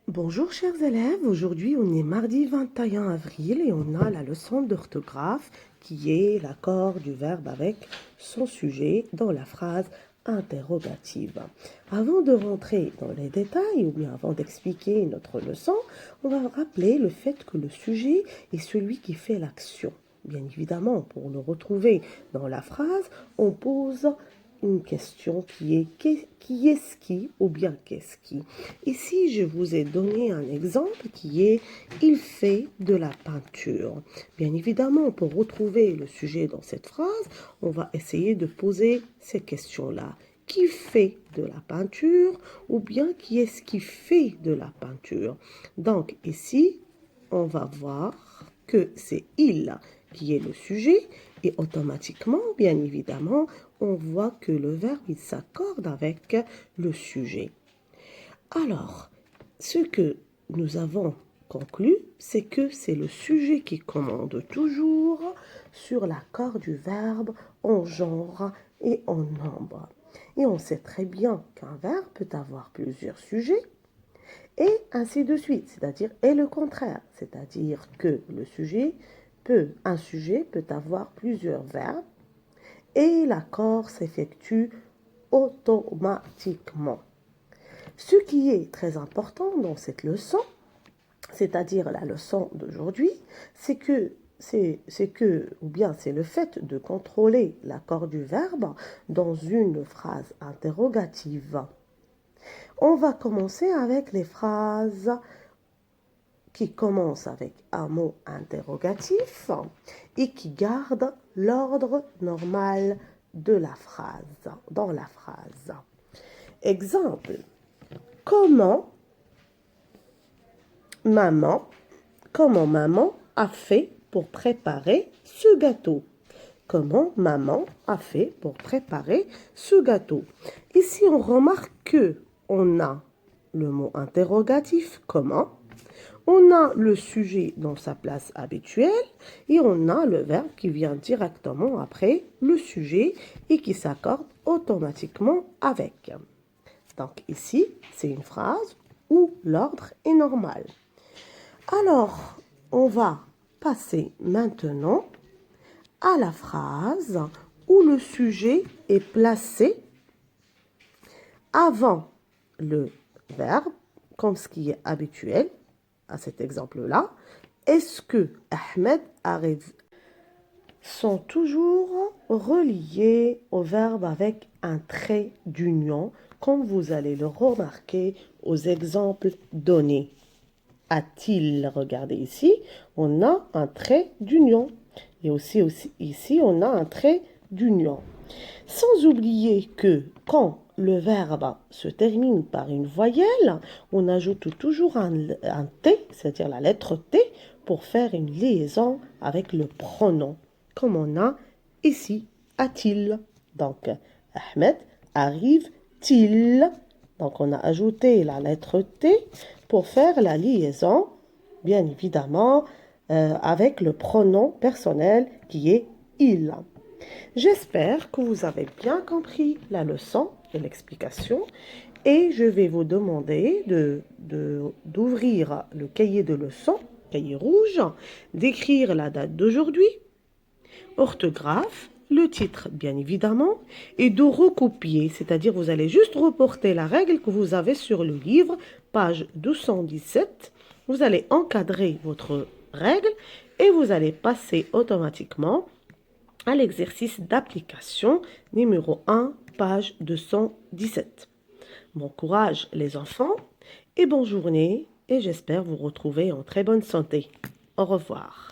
Bonjour chers élèves, aujourd'hui on est mardi 21 avril et on a la leçon d'orthographe qui est l'accord du verbe avec son sujet dans la phrase interrogative. Avant de rentrer dans les détails ou bien avant d'expliquer notre leçon, on va rappeler le fait que le sujet est celui qui fait l'action. Bien évidemment, pour le retrouver dans la phrase, on pose une question qui est-ce qui ou bien qu'est-ce qui. Ici, je vous ai donné un exemple qui est il fait de la peinture. Bien évidemment, pour retrouver le sujet dans cette phrase, on va essayer de poser ces questions-là. Qui fait de la peinture ou bien qui est-ce qui fait de la peinture? Donc ici, on va voir que c'est il qui est le sujet et automatiquement, bien évidemment, on voit que le verbe il s'accorde avec le sujet. Alors, ce que nous avons conclu, c'est que c'est le sujet qui commande toujours sur l'accord du verbe en genre et en nombre. Et on sait très bien qu'un verbe peut avoir plusieurs sujets et ainsi de suite, c'est-à-dire et le contraire, c'est-à-dire que un sujet peut avoir plusieurs verbes et l'accord s'effectue automatiquement. Ce qui est très important dans cette leçon, c'est-à-dire la leçon d'aujourd'hui, c'est le fait de contrôler l'accord du verbe dans une phrase interrogative. On va commencer avec les phrases qui commencent avec un mot interrogatif et qui gardent l'ordre normal de la phrase, dans la phrase. Exemple, comment maman a fait pour préparer ce gâteau? Comment maman a fait pour préparer ce gâteau? Ici, on remarque que on a le mot interrogatif, comment, on a le sujet dans sa place habituelle et on a le verbe qui vient directement après le sujet et qui s'accorde automatiquement avec. Donc ici, c'est une phrase où l'ordre est normal. Alors, on va passer maintenant à la phrase où le sujet est placé avant le verbe, comme ce qui est habituel à cet exemple-là. Est-ce que Ahmed arrive sont toujours reliés au verbe avec un trait d'union, comme vous allez le remarquer aux exemples donnés. A-t-il, regardez ici, on a un trait d'union. Et aussi ici, on a un trait d'union. Sans oublier que quand le verbe se termine par une voyelle, on ajoute toujours un T, c'est-à-dire la lettre T, pour faire une liaison avec le pronom, comme on a ici, a-t-il. Donc, Ahmed arrive-t-il? Donc, on a ajouté la lettre T pour faire la liaison, bien évidemment, avec le pronom personnel qui est il. J'espère que vous avez bien compris la leçon et l'explication et je vais vous demander d'ouvrir le cahier de leçon, cahier rouge, d'écrire la date d'aujourd'hui, orthographe, le titre bien évidemment, et de recopier, c'est-à-dire vous allez juste reporter la règle que vous avez sur le livre, page 217. Vous allez encadrer votre règle et vous allez passer automatiquement à l'exercice d'application numéro 1, page 217. Bon courage les enfants et bonne journée et j'espère vous retrouver en très bonne santé. Au revoir.